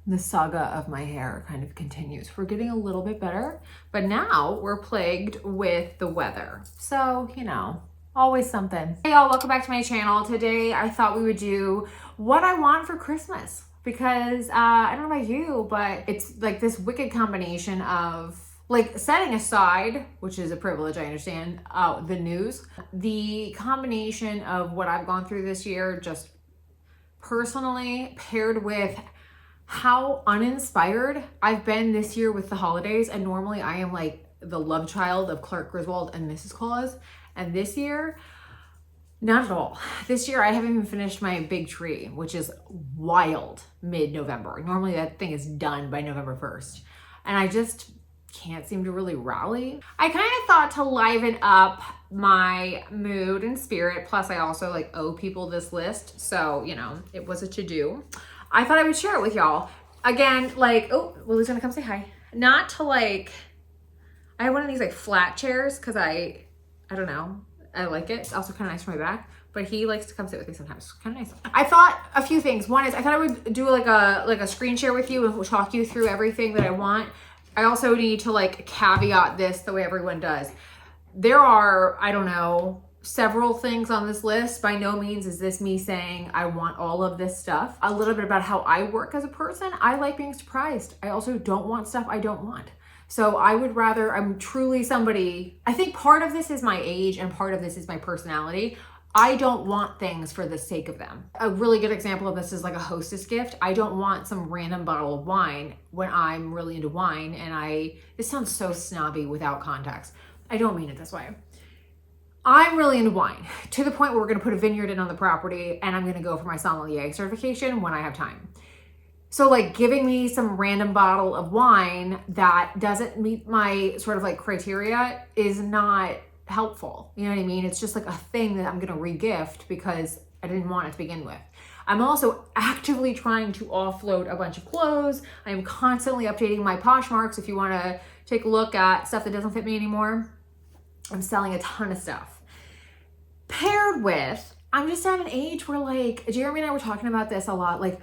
the saga of my hair kind of continues. We're getting a little bit better, but now we're plagued with the weather. So, you know, always something. Hey y'all, welcome back to my channel. Today I thought we would do what I want for Christmas because I don't know about you, but it's like this wicked combination of like setting aside, which is a privilege, I understand, the news, the combination of what I've gone through this year, just personally paired with how uninspired I've been this year with the holidays. And normally I am like the love child of Clark Griswold and Mrs. Claus. And this year, not at all. This year I haven't even finished my big tree, which is wild mid-November. Normally that thing is done by November 1st. And I just can't seem to really rally. I kind of thought to liven up my mood and spirit. Plus I also like owe people this list. So, you know, it was a to-do. I thought I would share it with y'all. Again, like, oh, Willie's gonna come say hi. Not to like, I have one of these like flat chairs because I don't know, I like it. It's also kind of nice for my back, but he likes to come sit with me sometimes. It's kind of nice. I thought a few things. One is I thought I would do like a screen share with you and we'll talk you through everything that I want. I also need to like caveat this the way everyone does. There are, I don't know, several things on this list. By no means is this me saying I want all of this stuff. A little bit about how I work as a person. I like being surprised. I also don't want stuff I don't want. So I would rather, I'm truly somebody, I think part of this is my age and part of this is my personality. I don't want things for the sake of them. A really good example of this is like a hostess gift. I don't want some random bottle of wine when I'm really into wine and this sounds so snobby without context. I don't mean it this way. I'm really into wine to the point where we're going to put a vineyard in on the property and I'm going to go for my sommelier certification when I have time. So like giving me some random bottle of wine that doesn't meet my sort of like criteria is not helpful. You know what I mean? It's just like a thing that I'm going to regift because I didn't want it to begin with. I'm also actively trying to offload a bunch of clothes. I'm constantly updating my Poshmarks. If you want to take a look at stuff that doesn't fit me anymore, I'm selling a ton of stuff. Paired with, I'm just at an age where like, Jeremy and I were talking about this a lot. Like,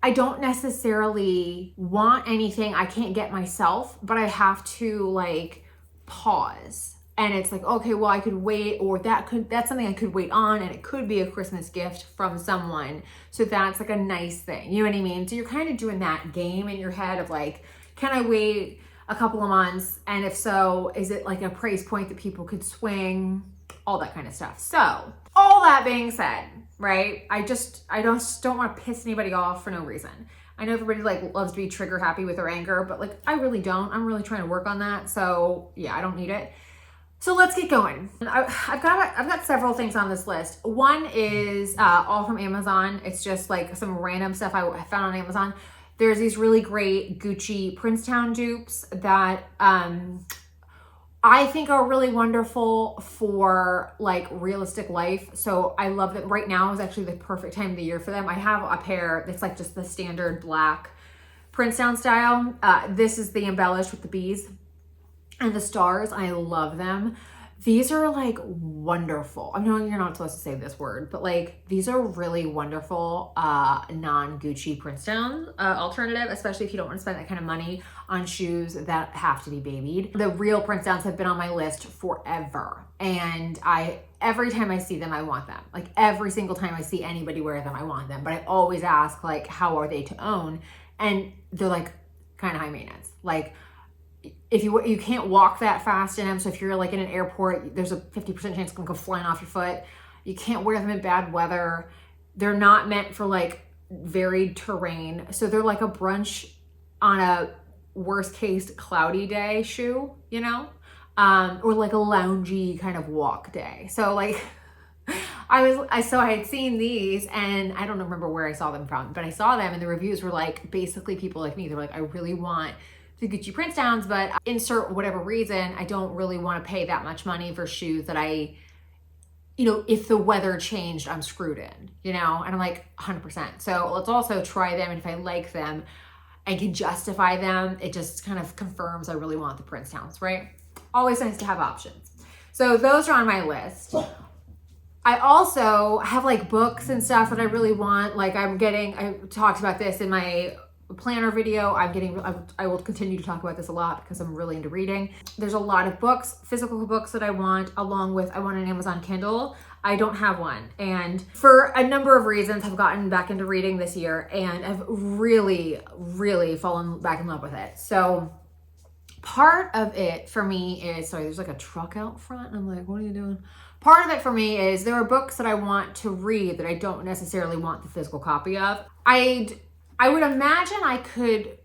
I don't necessarily want anything I can't get myself, but I have to like pause. And it's like, okay, well I could wait, or that's something I could wait on and it could be a Christmas gift from someone. So that's like a nice thing. You know what I mean? So you're kind of doing that game in your head of like, can I wait a couple of months? And if so, is it like a price point that people could swing? All that kind of stuff. So all that being said, right? I don't want to piss anybody off for no reason. I know everybody like loves to be trigger happy with their anger, but like I really don't. I'm really trying to work on that. So yeah, I don't need it. So let's get going. I've got several things on this list. One is all from Amazon. It's just like some random stuff I found on Amazon. There's these really great Gucci Princetown dupes that I think are really wonderful for like realistic life. So I love that right now is actually the perfect time of the year for them. I have a pair that's like just the standard black Princetown style. This is the embellished with the bees and the stars. I love them. These are like wonderful. I know you're not supposed to say this word, but like these are really wonderful non-Gucci Princetown alternative, especially if you don't want to spend that kind of money on shoes that have to be babied. The real Princetowns have been on my list forever. And every time I see them, I want them. Like every single time I see anybody wear them, I want them. But I always ask like, how are they to own? And they're like kind of high maintenance. Like, if you can't walk that fast in them, so if you're like in an airport, there's a 50% chance it's gonna go flying off your foot. You can't wear them in bad weather. They're not meant for like varied terrain. So they're like a brunch on a worst case cloudy day shoe, you know? Or like a loungy kind of walk day. So like I had seen these and I don't remember where I saw them from, but I saw them and the reviews were like basically people like me. They're like, I really want the Gucci Princetowns, but insert whatever reason, I don't really want to pay that much money for shoes that if the weather changed, I'm screwed in, you know? And I'm like 100%. So let's also try them. And if I like them and can justify them, it just kind of confirms I really want the Princetowns, right? Always nice to have options. So those are on my list. I also have like books and stuff that I really want. Like I talked about this in my planner video. I will continue to talk about this a lot because I'm really into reading. There's a lot of books, physical books that I want, along with I want an Amazon Kindle. I don't have one. And for a number of reasons, I've gotten back into reading this year and I've really, really fallen back in love with it. So part of it for me is, sorry, there's like a truck out front. And I'm like, what are you doing? Part of it for me is there are books that I want to read that I don't necessarily want the physical copy of. I would imagine I could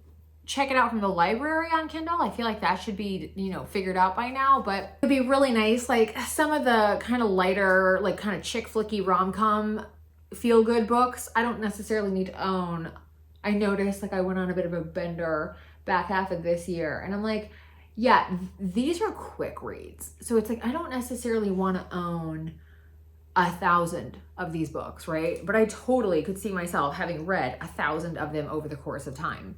check it out from the library on Kindle. I feel like that should be, you know, figured out by now, but it'd be really nice. Like some of the kind of lighter, like kind of chick flicky rom-com feel good books, I don't necessarily need to own. I noticed like I went on a bit of a bender back half of this year and I'm like, yeah, these are quick reads. So it's like, I don't necessarily want to own 1,000 of these books, right? But I totally could see myself having read 1,000 of them over the course of time.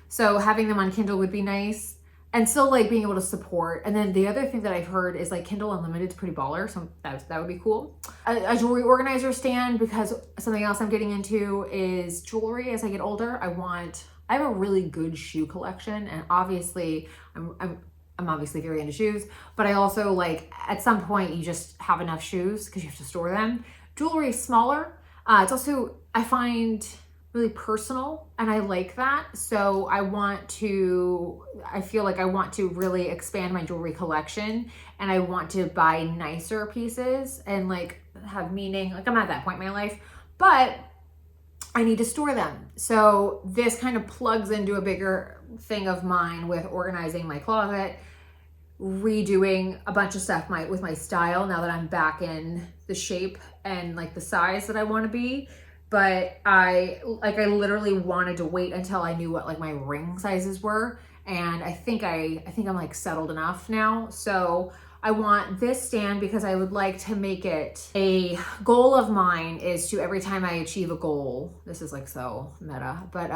So having them on Kindle would be nice and still like being able to support. And then the other thing that I've heard is like Kindle Unlimited is pretty baller. So that would be cool. A jewelry organizer stand, because something else I'm getting into is jewelry as I get older. I have a really good shoe collection, and obviously I'm obviously very into shoes, but I also like at some point you just have enough shoes because you have to store them. Jewelry is smaller. It's also, I find, really personal and I like that. So I feel like I want to really expand my jewelry collection and I want to buy nicer pieces and like have meaning. Like I'm at that point in my life, but I need to store them. So this kind of plugs into a bigger thing of mine with organizing my closet, redoing a bunch of stuff with my style now that I'm back in the shape and like the size that I want to be. But I literally wanted to wait until I knew what like my ring sizes were. And I think I'm like settled enough now. So I want this stand because I would like to make it a goal of mine is to, every time I achieve a goal, this is like so meta, but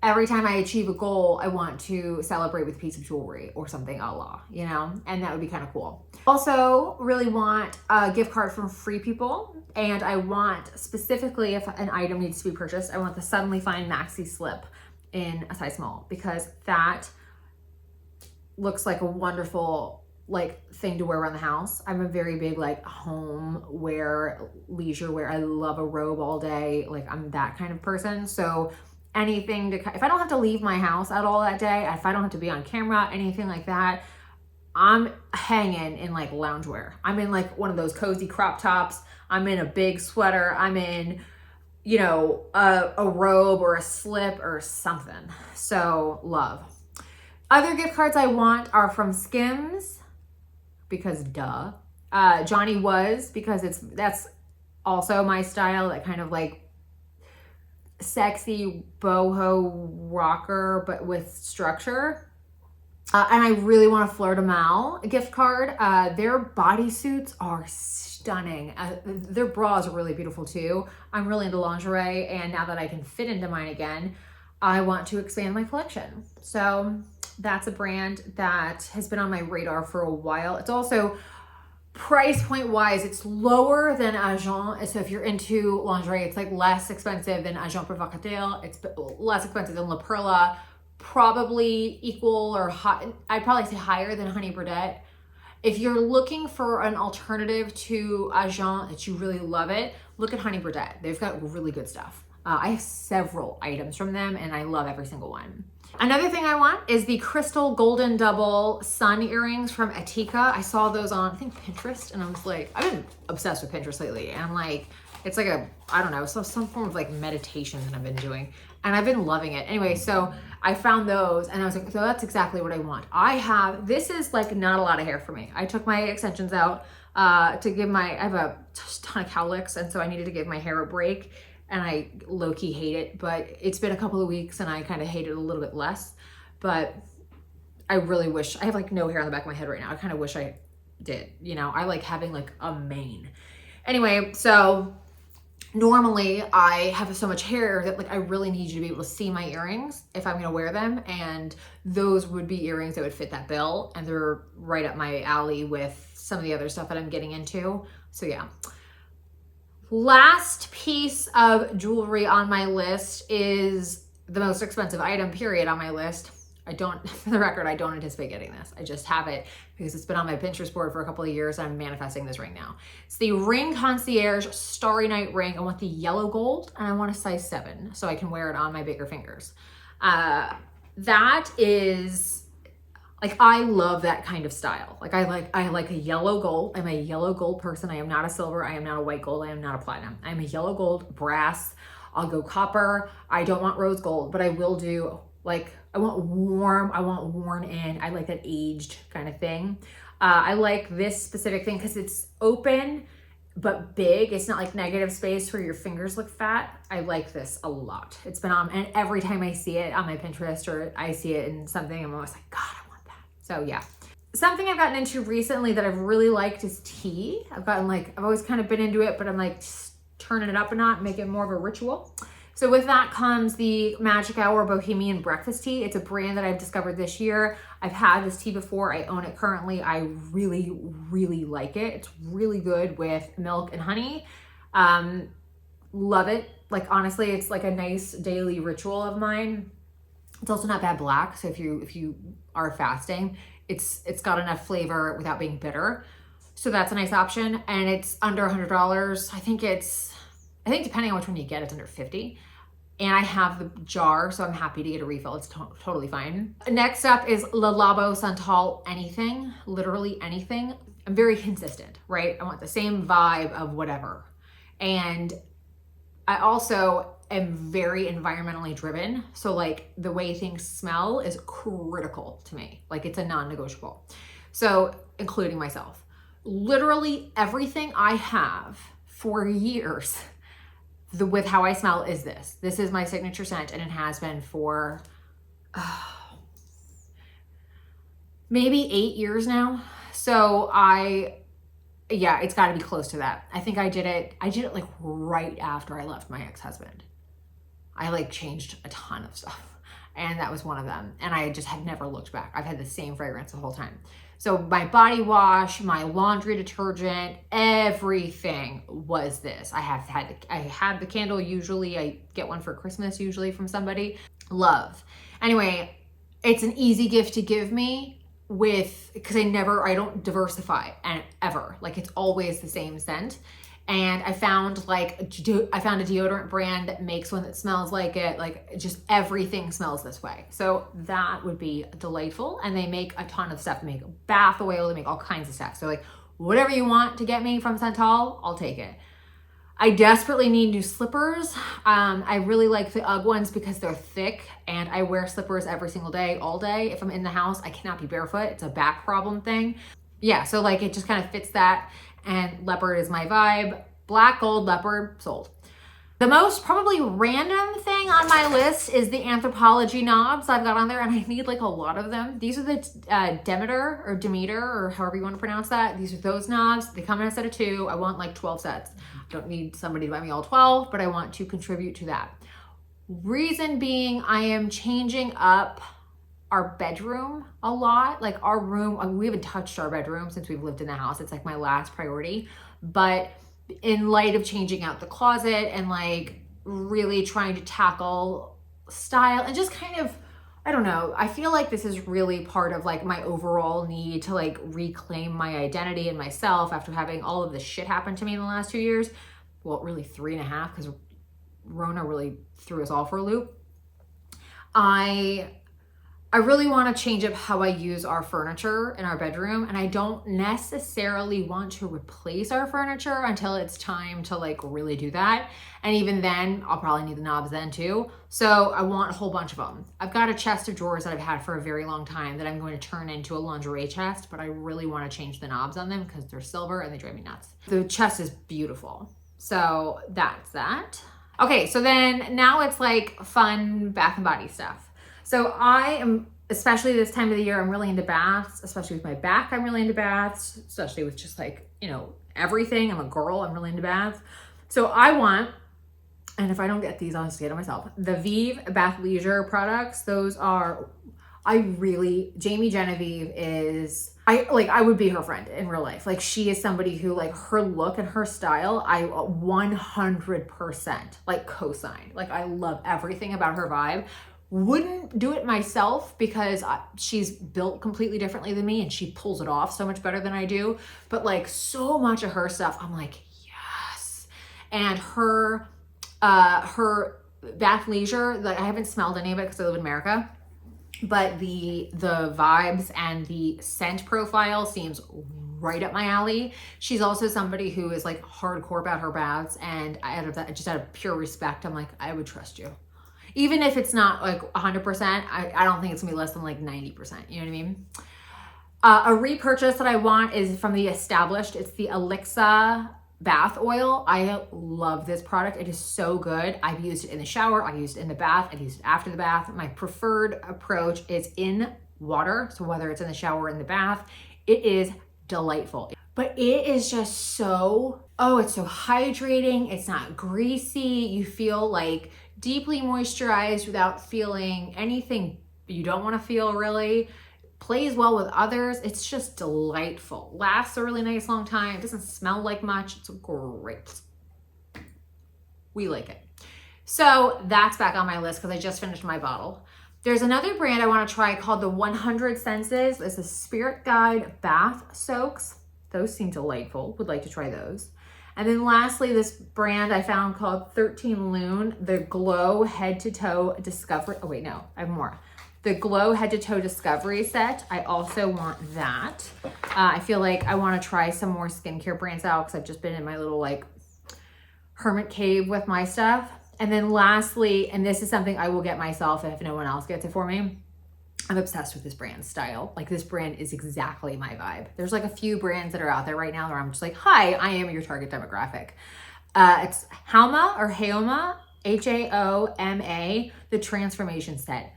every time I achieve a goal, I want to celebrate with a piece of jewelry or something a la, you know, and that would be kind of cool. Also really want a gift card from Free People. And I want specifically, if an item needs to be purchased, I want the Suddenly Fine Maxi Slip in a size small, because that looks like a wonderful like thing to wear around the house. I'm a very big like home wear, leisure wear. I love a robe all day. Like I'm that kind of person. So anything if I don't have to leave my house at all that day, if I don't have to be on camera, anything like that, I'm hanging in like loungewear. I'm in like one of those cozy crop tops. I'm in a big sweater. I'm in, you know, a robe or a slip or something. So love. Other gift cards I want are from Skims, because duh. Johnny Was, because that's also my style, that kind of like sexy boho rocker, but with structure. And I really want a Fleur de Mal gift card. Their bodysuits are stunning. Their bras are really beautiful too. I'm really into lingerie, and now that I can fit into mine again, I want to expand my collection. So that's a brand that has been on my radar for a while. It's also, price point wise, it's lower than Agent. So if you're into lingerie, it's like less expensive than Agent Provocateur. It's less expensive than La Perla. Probably equal or high, I'd probably say higher than Honey Birdette. If you're looking for an alternative to Agent that you really love it, look at Honey Birdette. They've got really good stuff. I have several items from them and I love every single one. Another thing I want is the crystal golden double sun earrings from Ettika. I saw those on, I think, Pinterest, and I was like, I've been obsessed with Pinterest lately. And I'm like, it's like I don't know, some form of like meditation that I've been doing. And I've been loving it. Anyway, so I found those and I was like, so that's exactly what I want. This is like not a lot of hair for me. I took my extensions out I have a ton of cowlicks, and so I needed to give my hair a break. And I low-key hate it, but it's been a couple of weeks and I kind of hate it a little bit less. But I really wish, I have like no hair on the back of my head right now. I kind of wish I did, you know, I like having like a mane. Anyway, so normally I have so much hair that like I really need you to be able to see my earrings if I'm gonna wear them. And those would be earrings that would fit that bill. And they're right up my alley with some of the other stuff that I'm getting into. So yeah. Last piece of jewelry on my list is the most expensive item, period, on my list. I don't, for the record, I don't anticipate getting this. I just have it because it's been on my Pinterest board for a couple of years. I'm manifesting this ring now. It's the Ring Concierge Starry Night ring. I want the yellow gold and I want a size 7 so I can wear it on my bigger fingers. That is, like, I love that kind of style. Like I like a yellow gold. I'm a yellow gold person. I am not a silver. I am not a white gold. I am not a platinum. I'm a yellow gold, brass. I'll go copper. I don't want rose gold, but I will do, like, I want warm, I want worn in. I like that aged kind of thing. I like this specific thing because it's open, but big. It's not like negative space where your fingers look fat. I like this a lot. It's been on, and every time I see it on my Pinterest or I see it in something, I'm always like, God, I want that. So yeah. Something I've gotten into recently that I've really liked is tea. I've always kind of been into it, but I'm like, turning it up a notch, make it more of a ritual. So with that comes the Magic Hour Bohemian Breakfast Tea. It's a brand that I've discovered this year. I've had this tea before. I own it currently. I really, really like it. It's really good with milk and honey. Love it. Like, honestly, it's like a nice daily ritual of mine. It's also not bad black. So if you are fasting, it's got enough flavor without being bitter. So that's a nice option. And it's under $100. I think depending on which one you get, it's under 50. And I have the jar, so I'm happy to get a refill. It's totally fine. Next up is Labo Santal anything, literally anything. I'm very consistent, right? I want the same vibe of whatever. And I also am very environmentally driven. So like the way things smell is critical to me. Like it's a non-negotiable. So including myself. Literally everything I have for years with how I smell is this. This is my signature scent and it has been for maybe 8 years now. So yeah, it's gotta be close to that. I think I did it like right after I left my ex-husband. I like changed a ton of stuff and that was one of them. And I just have never looked back. I've had the same fragrance the whole time. So my body wash, my laundry detergent, everything was this. I had the candle usually. I get one for Christmas usually from somebody. Love. Anyway, it's an easy gift to give me because I don't diversify and ever. Like it's always the same scent. And I found a deodorant brand that makes one that smells like it. Like just everything smells this way. So that would be delightful. And they make a ton of stuff. They make bath oil, they make all kinds of stuff. So like whatever you want to get me from Santal, I'll take it. I desperately need new slippers. I really like the Ugg ones because they're thick and I wear slippers every single day, all day. If I'm in the house, I cannot be barefoot. It's a back problem thing. Yeah, so like it just kind of fits that. And leopard is my vibe. Black, gold, leopard, sold. The most probably random thing on my list is the Anthropologie knobs I've got on there, and I need like a lot of them. These are the Demeter or however you want to pronounce that. These are those knobs. They come in a set of 2. I want like 12 sets. I don't need somebody to buy me all 12, but I want to contribute to that. Reason being, I am changing up our bedroom a lot. Like our room, we haven't touched our bedroom since we've lived in the house. It's like my last priority. But in light of changing out the closet and like really trying to tackle style and just kind of, I don't know, I feel like this is really part of like my overall need to like reclaim my identity and myself after having all of this shit happen to me in the last 2 years. Well, really 3.5 because Rona really threw us all for a loop. I really want to change up how I use our furniture in our bedroom, and I don't necessarily want to replace our furniture until it's time to like really do that. And even then, I'll probably need the knobs then too. So I want a whole bunch of them. I've got a chest of drawers that I've had for a very long time that I'm going to turn into a lingerie chest, but I really want to change the knobs on them because they're silver and they drive me nuts. The chest is beautiful. So that's that. Okay, so then now it's like fun Bath and Body stuff. So I am, especially this time of the year, I'm really into baths, especially with my back. I'm really into baths, especially with just like, you know, everything. I'm a girl, I'm really into baths. So I want, and if I don't get these, I'll just get them myself. The Vieve Bathleisure products, those are Jamie Genevieve is, I would be her friend in real life. Like, she is somebody who, like, her look and her style, I 100% like co-sign. Like, I love everything about her vibe. Wouldn't do it myself because she's built completely differently than me and she pulls it off so much better than I do. But like, so much of her stuff, I'm like, yes. And her Bathleisure, like, I haven't smelled any of it because I live in America, but the vibes and the scent profile seems right up my alley. She's also somebody who is like hardcore about her baths, and just out of pure respect, I'm like, I would trust you. Even if it's not like 100%, I don't think it's gonna be less than like 90%, you know what I mean? A repurchase that I want is from the established, it's the Elixa bath oil. I love this product. It is so good. I've used it in the shower, I've used it in the bath, I've used it after the bath. My preferred approach is in water. So whether it's in the shower or in the bath, it is delightful. But it is just so, it's so hydrating. It's not greasy. You feel like deeply moisturized without feeling anything you don't want to feel, really. Plays well with others. It's just delightful. Lasts a really nice long time. It doesn't smell like much. It's great. We like it. So that's back on my list because I just finished my bottle. There's another brand I want to try called the 100 Senses. It's the Spirit Guide Bath Soaks. Those seem delightful. Would like to try those. And then lastly, this brand I found called 13 Lune, the Glow Head to Toe Discovery. Oh wait, no, I have more. The Glow Head to Toe Discovery Set. I also want that. I feel like I want to try some more skincare brands out because I've just been in my little like hermit cave with my stuff. And then lastly, and this is something I will get myself if no one else gets it for me, I'm obsessed with this brand style. Like, this brand is exactly my vibe. There's like a few brands that are out there right now where I'm just like, hi, I am your target demographic. It's Haoma, H-A-O-M-A, the Transformation Set.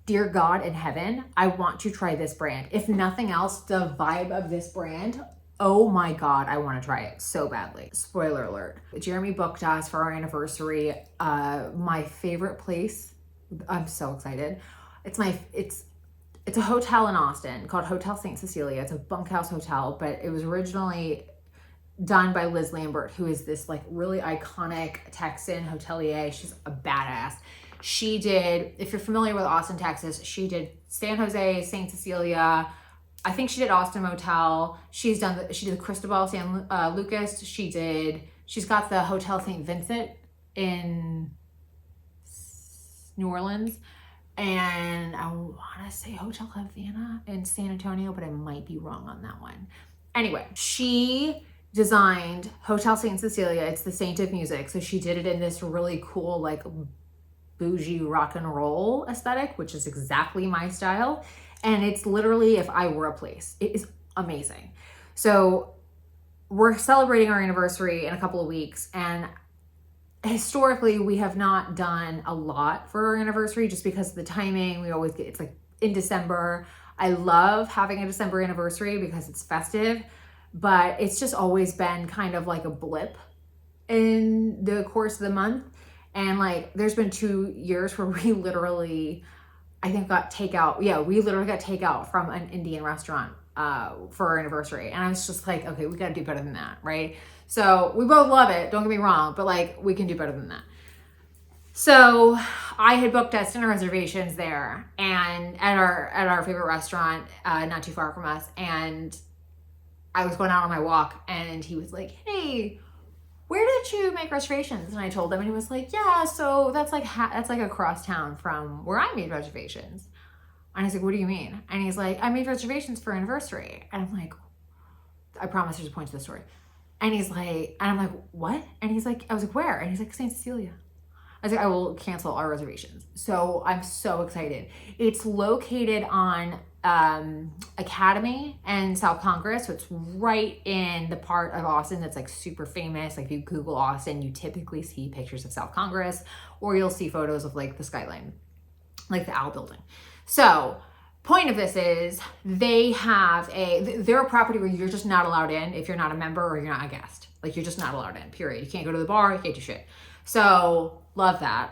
Dear God in heaven, I want to try this brand. If nothing else, the vibe of this brand, oh my God, I want to try it so badly. Spoiler alert. Jeremy booked us for our anniversary. My favorite place. I'm so excited. It's a hotel in Austin called Hotel St. Cecilia. It's a bunkhouse hotel, but it was originally done by Liz Lambert, who is this like really iconic Texan hotelier. She's a badass. She did, if you're familiar with Austin, Texas, she did San Jose, St. Cecilia. I think she did Austin Motel. She did the Cristobal San Lucas. She's got the Hotel St. Vincent in New Orleans. And I want to say Hotel Havana in San Antonio, but I might be wrong on that one. Anyway, she designed Hotel St. Cecilia. It's the Saint of Music. So she did it in this really cool, like bougie rock and roll aesthetic, which is exactly my style. And it's literally if I were a place. It is amazing. So we're celebrating our anniversary in a couple of weeks, and historically we have not done a lot for our anniversary just because of the timing. We always it's like in December. I love having a December anniversary because it's festive, but it's just always been kind of like a blip in the course of the month. And like, there's been 2 years where we literally, I think, got takeout. Yeah, we literally got takeout from an Indian restaurant for our anniversary. And I was just like, okay, we got to do better than that, right? So we both love it, don't get me wrong, but like, we can do better than that. So I had booked us dinner reservations there and at our favorite restaurant, not too far from us. And I was going out on my walk and he was like, hey, where did you make reservations? And I told him, and he was like, yeah, so that's like across town from where I made reservations. And I was like, what do you mean? And he's like, I made reservations for anniversary. And I'm like, I promise there's a point to the story. And he's like, and I'm like, what? And he's like, I was like, where? And he's like, St. Cecilia. I was like, I will cancel our reservations. So I'm so excited. It's located on Academy and South Congress. So it's right in the part of Austin that's like super famous. Like if you Google Austin, you typically see pictures of South Congress, or you'll see photos of like the skyline, like the Owl Building. So point of this is they're a property where you're just not allowed in if you're not a member or you're not a guest. Like you're just not allowed in, period. You can't go to the bar, you can't do shit. So love that.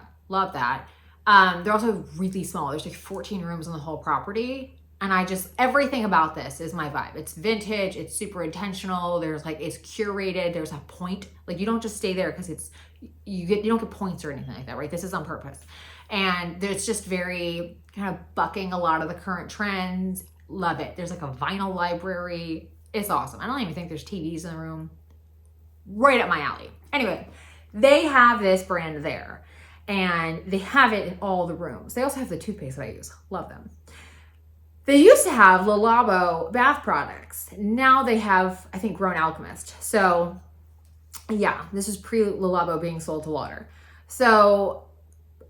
They're also really small. There's like 14 rooms on the whole property. And everything about this is my vibe. It's vintage, it's super intentional. It's curated. There's a point. Like you don't just stay there because you don't get points or anything like that, right? This is on purpose. And there's just very kind of bucking a lot of the current trends. Love it. There's like a vinyl library. It's awesome. I don't even think there's TVs in the room. Right up my alley. Anyway, they have this brand there and they have it in all the rooms. They also have the toothpaste that I use. Love them. They used to have Labo bath products. Now they have, I think, Grown Alchemist. So yeah, this is pre-Labo being sold to Lauder. So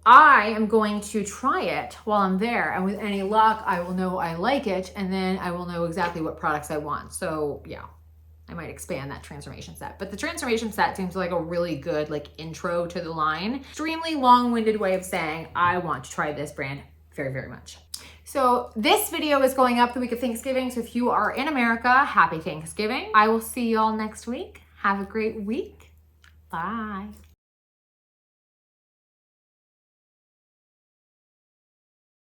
I am going to try it while I'm there. And with any luck, I will know I like it. And then I will know exactly what products I want. So yeah, I might expand that transformation set. But the transformation set seems like a really good intro to the line. Extremely long-winded way of saying I want to try this brand very, very much. So this video is going up the week of Thanksgiving. So if you are in America, happy Thanksgiving. I will see you all next week. Have a great week. Bye.